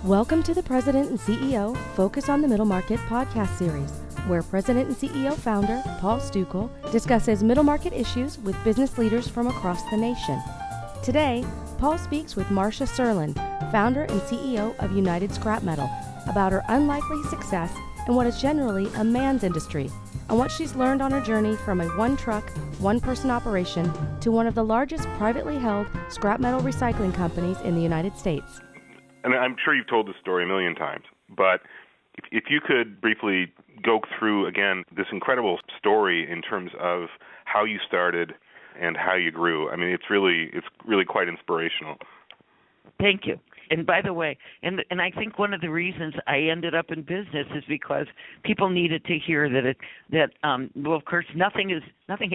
Welcome to the President and CEO Focus on the Middle Market podcast series, where President and CEO Founder Paul Stukel discusses middle market issues with business leaders from across the nation. Today, Paul speaks with Marsha Serlin, founder and CEO of United Scrap Metal, about her unlikely success in what is generally a man's industry, and what she's learned on her journey from a one-truck, one-person operation to one of the largest privately held scrap metal recycling companies in the United States. And I'm sure you've told this story a million times, but if you could briefly go through, again, this incredible story in terms of how you started and how you grew. I mean, it's really quite inspirational. Thank you. And by the way, and I think one of the reasons I ended up in business is because people needed to hear that well, of course, nothing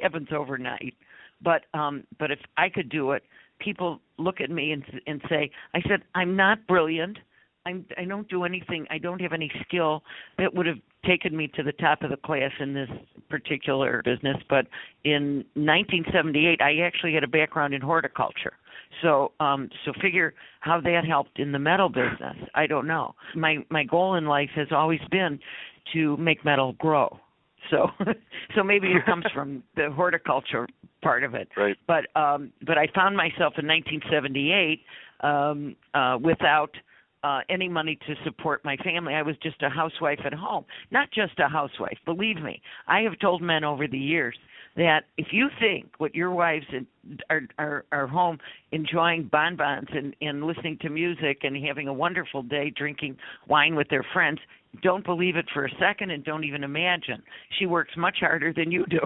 happens overnight, but if I could do it, people look at me and say, I said, I'm not brilliant. I don't do anything. I don't have any skill that would have taken me to the top of the class in this particular business. But in 1978, I actually had a background in horticulture. So figure how that helped in the metal business. I don't know. My goal in life has always been to make metal grow. So maybe it comes from the horticulture part of it. Right. But I found myself in 1978 without any money to support my family. I was just a housewife at home. Not just a housewife, believe me. I have told men over the years that if you think what your wives are home enjoying bonbons and listening to music and having a wonderful day drinking wine with their friends, don't believe it for a second and don't even imagine. She works much harder than you do.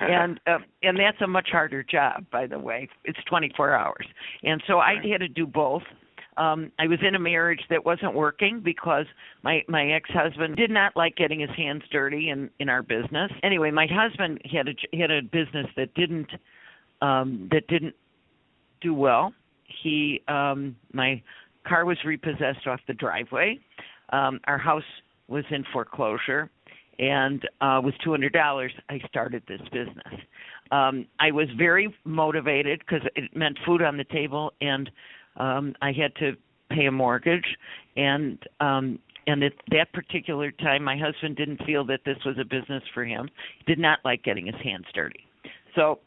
and that's a much harder job, by the way. It's 24 hours. And so I had to do both. I was in a marriage that wasn't working because my ex-husband did not like getting his hands dirty in our business. Anyway, my husband had a business that didn't do well. My car was repossessed off the driveway. Our house was in foreclosure, and with $200, I started this business. I was very motivated because it meant food on the table, and I had to pay a mortgage, and at that particular time, my husband didn't feel that this was a business for him. He did not like getting his hands dirty. So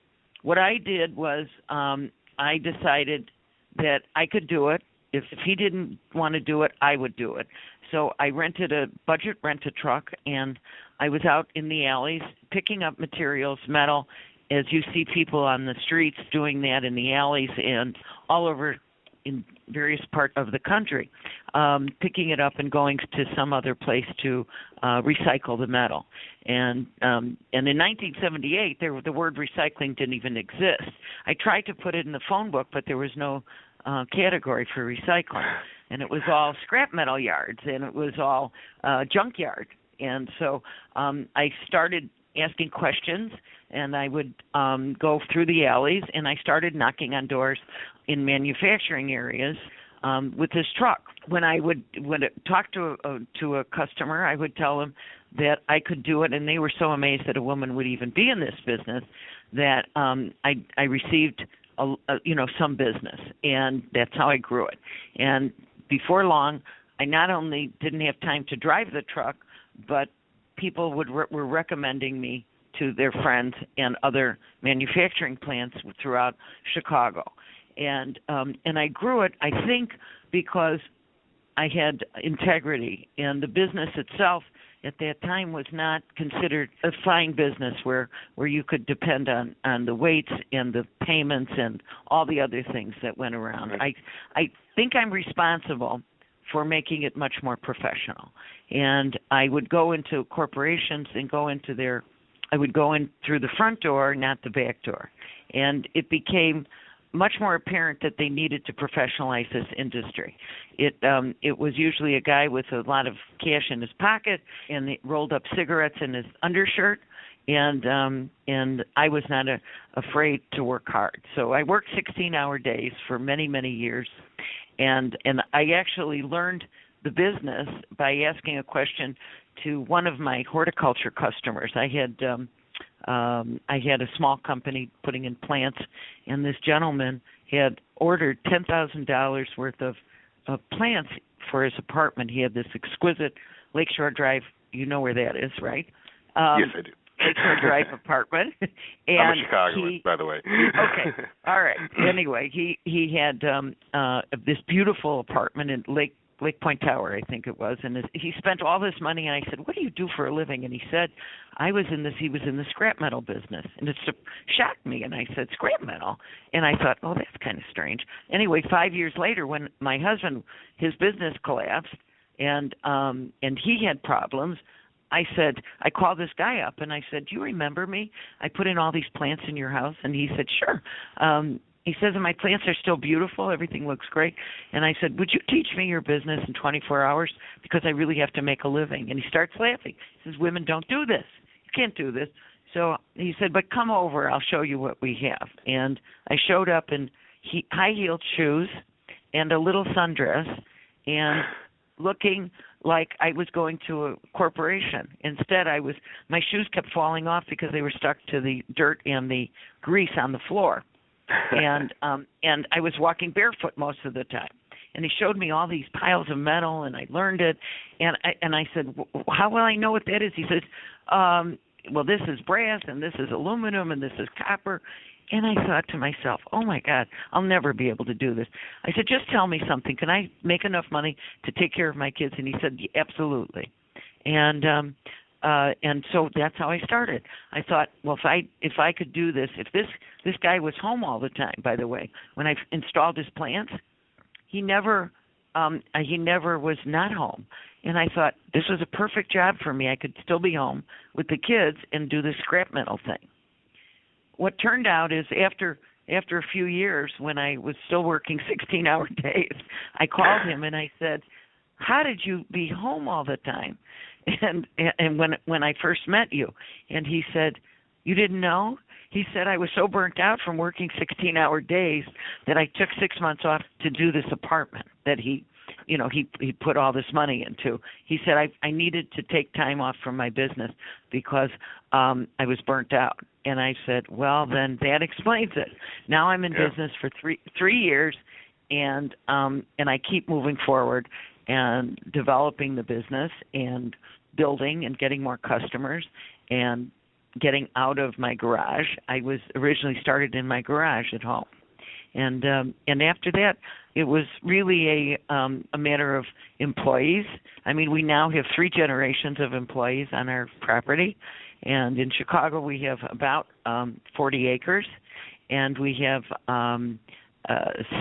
what I did was I decided that I could do it. If he didn't want to do it, I would do it. So I rented a budget rent-a-truck, and I was out in the alleys picking up materials, metal, as you see people on the streets doing that in the alleys and all over in various parts of the country, picking it up and going to some other place to recycle the metal. And in 1978, the word recycling didn't even exist. I tried to put it in the phone book, but there was no category for recycling. And it was all scrap metal yards, and it was all junk yard. And so I started asking questions, and I would go through the alleys, and I started knocking on doors in manufacturing areas with this truck. When I would talk to a customer, I would tell them that I could do it, and they were so amazed that a woman would even be in this business that I received some business, and that's how I grew it. And before long, I not only didn't have time to drive the truck, but people were recommending me to their friends and other manufacturing plants throughout Chicago. And I grew it, I think, because I had integrity, and the business itself at that time was not considered a fine business where you could depend on the weights and the payments and all the other things that went around. Right. I think I'm responsible for making it much more professional. And I would go into corporations and I would go in through the front door, not the back door. And it became much more apparent that they needed to professionalize this industry. It was usually a guy with a lot of cash in his pocket and rolled up cigarettes in his undershirt, and I was not afraid to work hard. So I worked 16-hour days for many, many years, and I actually learned the business by asking a question to one of my horticulture customers. I had a small company putting in plants, and this gentleman had ordered $10,000 worth of plants for his apartment. He had this exquisite Lakeshore Drive. You know where that is, right? Yes, I do. Lakeshore Drive apartment. And I'm a Chicagoan, by the way. Okay, all right. Anyway, he had this beautiful apartment in Lake Point Tower, I think it was, and he spent all this money. And I said, "What do you do for a living?" And he said, He was in the scrap metal business, and it shocked me. And I said, "Scrap metal?" And I thought, "Oh, that's kind of strange." Anyway, 5 years later, when my husband, his business collapsed, and he had problems, I called this guy up and I said, "Do you remember me? I put in all these plants in your house." And he said, "Sure." He says, "And my plants are still beautiful. Everything looks great." And I said, "Would you teach me your business in 24 hours? Because I really have to make a living." And he starts laughing. He says, "Women don't do this. You can't do this." So he said, "But come over. I'll show you what we have." And I showed up in high-heeled shoes and a little sundress and looking like I was going to a corporation. Instead, my shoes kept falling off because they were stuck to the dirt and the grease on the floor. And I was walking barefoot most of the time. And he showed me all these piles of metal, and I learned it. And I said, "How will I know what that is?" He says, "Well, this is brass, and this is aluminum, and this is copper." And I thought to myself, "Oh my God, I'll never be able to do this." I said, "Just tell me something. Can I make enough money to take care of my kids?" And he said, "Absolutely." And so that's how I started. I thought, well, if I could do this, if this guy was home all the time, by the way, when I installed his plants, he never was not home. And I thought this was a perfect job for me. I could still be home with the kids and do the scrap metal thing. What turned out is after a few years, when I was still working 16-hour days, I called him and I said, "How did you be home all the time?" And when I first met you, and he said, "You didn't know?" He said, "I was so burnt out from working 16-hour days that I took 6 months off to do this apartment that he put all this money into." He said, I needed to take time off from my business because I was burnt out. And I said, "Well, then that explains it." Now I'm in business for three years, and I keep moving forward and developing the business and building and getting more customers and getting out of my garage. I was originally started in my garage at home. And after that, it was really a matter of employees. I mean, we now have 3 generations of employees on our property. And in Chicago, we have about 40 acres. And we have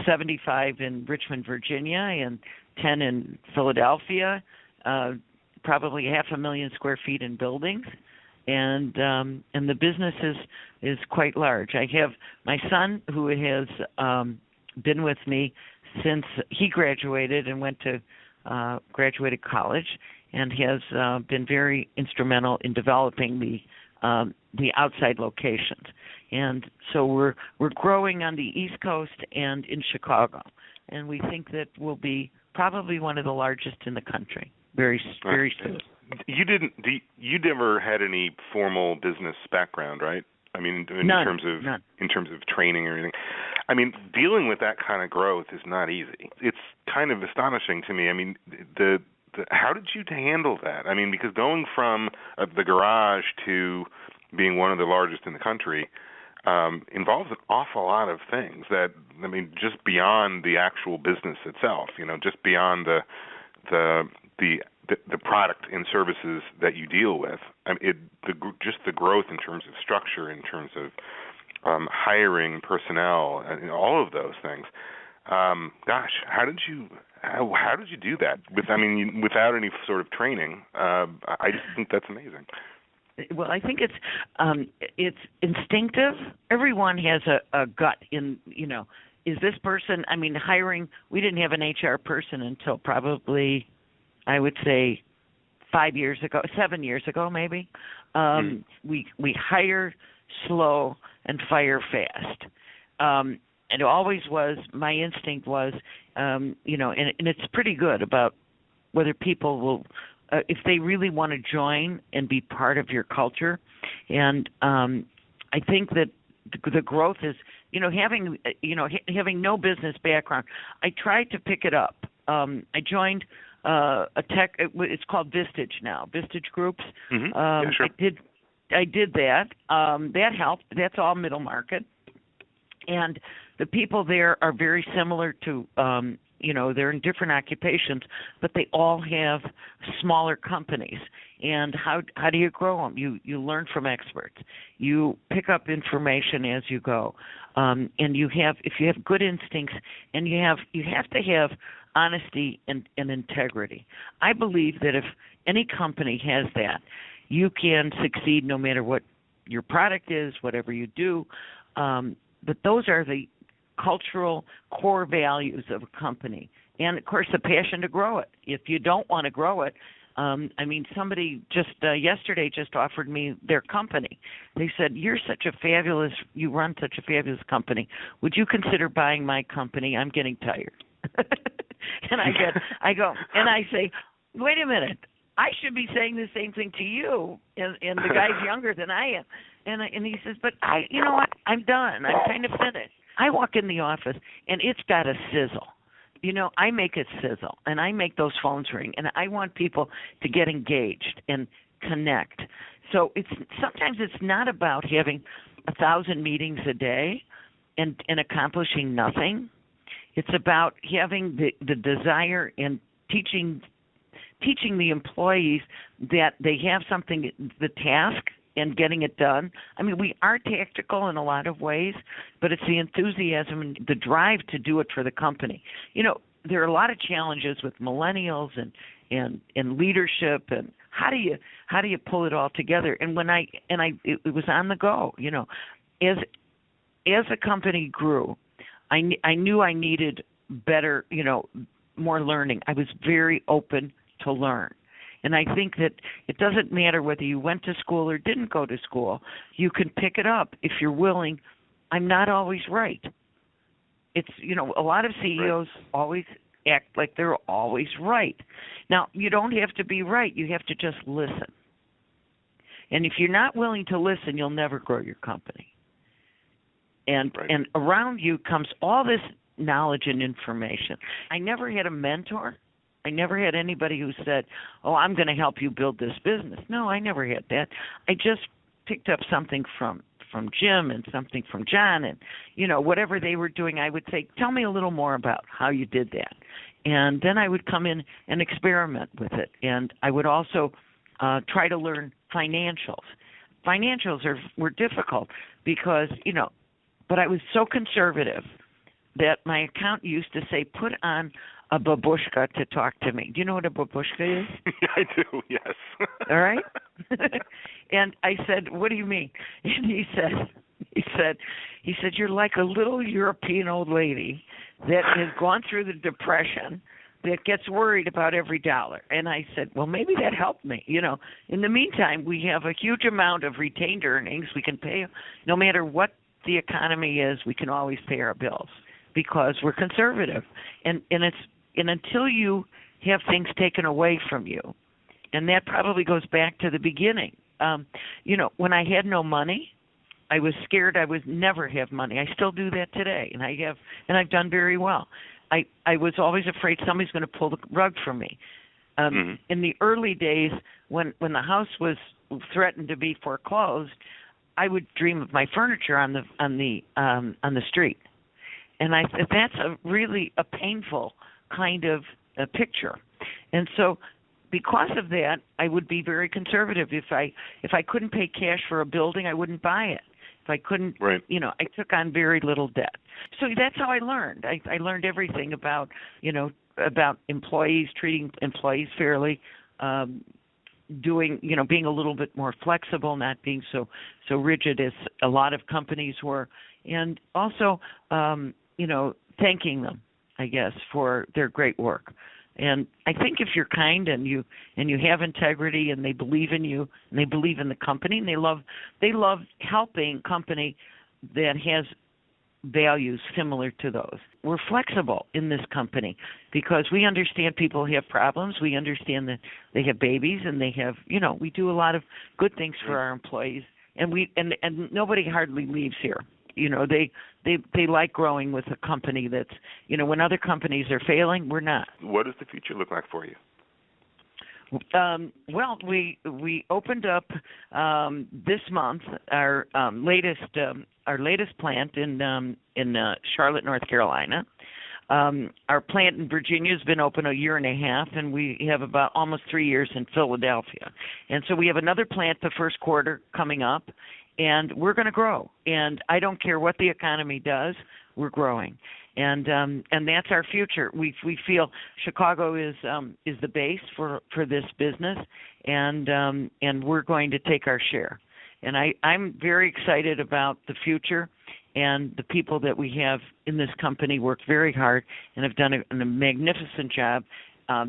75 in Richmond, Virginia, and 10 in Philadelphia, probably 500,000 square feet in buildings. And the business is quite large. I have my son, who has been with me since he graduated and went to graduated college, and has been very instrumental in developing the outside locations. And so we're growing on the East Coast and in Chicago, and we think that we'll be probably one of the largest in the country very soon. You never had any formal business background, right? I mean, None. in terms of training or anything. I mean, dealing with that kind of growth is not easy. It's kind of astonishing to me. I mean, how did you handle that? I mean, because going from the garage to being one of the largest in the country involves an awful lot of things that, I mean, just beyond the actual business itself, just beyond the product and services that you deal with. I mean, just the growth in terms of structure, in terms of hiring personnel, and all of those things. Gosh, how did you do that? Without any sort of training. I just think that's amazing. Well, I think it's instinctive. Everyone has a gut in, is this person, hiring, we didn't have an HR person until probably, I would say 7 years ago maybe. We hire slow and fire fast. And it always was, my instinct was, and it's pretty good about whether people will, if they really want to join and be part of your culture. And I think that the growth is, having no business background, I tried to pick it up I joined a tech. It's called Vistage now. Vistage Groups. Yeah, sure. I did that. That helped. That's all middle market, and the people there are very similar to. They're in different occupations, but they all have smaller companies. And how do you grow them? You learn from experts. You pick up information as you go, and if you have good instincts, and you have to have honesty and integrity. I believe that if any company has that, you can succeed no matter what your product is, whatever you do. But those are the cultural core values of a company, and of course the passion to grow it. If you don't want to grow it, somebody just yesterday just offered me their company. They said, you run such a fabulous company. Would you consider buying my company? I'm getting tired. And I say, wait a minute, I should be saying the same thing to you. And the guy's younger than I am. And he says, but you know what? I'm done. I'm kind of finished. I walk in the office, and it's got a sizzle. I make it sizzle, and I make those phones ring, and I want people to get engaged and connect. So sometimes it's not about having 1,000 meetings a day and accomplishing nothing. It's about having the desire and teaching the employees that they have something, the task, and getting it done. We are tactical in a lot of ways, but it's the enthusiasm and the drive to do it for the company. There are a lot of challenges with millennials and leadership, and how do you pull it all together? And it was on the go. As the company grew, I knew I needed better, more learning. I was very open to learn. And I think that it doesn't matter whether you went to school or didn't go to school. You can pick it up if you're willing. I'm not always right. It's, a lot of CEOs always act like they're always right. Now, you don't have to be right. You have to just listen. And if you're not willing to listen, you'll never grow your company. And around you comes all this knowledge and information. I never had a mentor. I never had anybody who said, oh, I'm going to help you build this business. No, I never had that. I just picked up something from Jim and something from John, and, whatever they were doing, I would say, tell me a little more about how you did that. And then I would come in and experiment with it. And I would also try to learn financials. Financials were difficult because, but I was so conservative that my accountant used to say, put on a babushka to talk to me. Do you know what a babushka is? I do, yes. All right? And I said, what do you mean? And he said, you're like a little European old lady that has gone through the Depression that gets worried about every dollar. And I said, well, maybe that helped me. In the meantime, we have a huge amount of retained earnings. We can pay, no matter what the economy is, we can always pay our bills because we're conservative. And until you have things taken away from you, and that probably goes back to the beginning. When I had no money, I was scared I would never have money. I still do that today, and I've done very well. I was always afraid somebody's going to pull the rug from me. In the early days, when the house was threatened to be foreclosed, I would dream of my furniture on the street, and that's really a painful kind of a picture. And so because of that, I would be very conservative. If I couldn't pay cash for a building, I wouldn't buy it. If I couldn't, right. I took on very little debt. So that's how I learned. I learned everything about employees, treating employees fairly, being a little bit more flexible, not being so rigid as a lot of companies were, and also, thanking them, I guess, for their great work. And I think if you're kind and you have integrity and they believe in you and they believe in the company and they love helping company that has values similar to those. We're flexible in this company because we understand people have problems. We understand that they have babies and they have, we do a lot of good things for our employees, and nobody hardly leaves here. they like growing with a company that's, when other companies are failing, we're not. What does the future look like for you? Well, we opened up this month our latest plant in Charlotte, North Carolina. Our plant in Virginia has been open a year and a half, and we have about almost 3 years in Philadelphia. And so we have another plant the first quarter coming up, and we're going to grow. And I don't care what the economy does, we're growing. And that's our future. We feel Chicago is the base for this business, and we're going to take our share. And I'm very excited about the future, and the people that we have in this company work very hard and have done a magnificent job,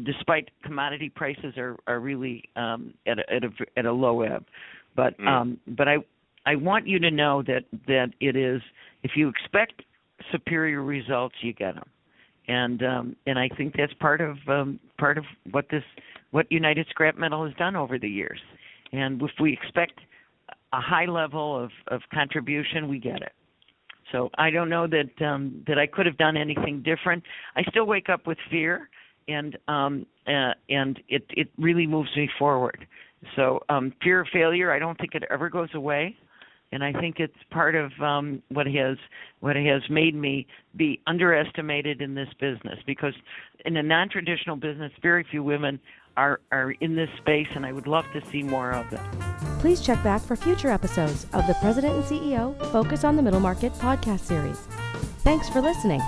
despite commodity prices are really at a low ebb. But I want you to know that it is, if you expect superior results, you get them, and I think that's part of what United Scrap Metal has done over the years. And if we expect a high level of contribution, we get it. So I don't know that I could have done anything different. I still wake up with fear, and it really moves me forward. So fear of failure, I don't think it ever goes away. And I think it's part of what has made me be underestimated in this business, because in a non-traditional business, very few women are in this space, and I would love to see more of them. Please check back for future episodes of the President and CEO Focus on the Middle Market podcast series. Thanks for listening.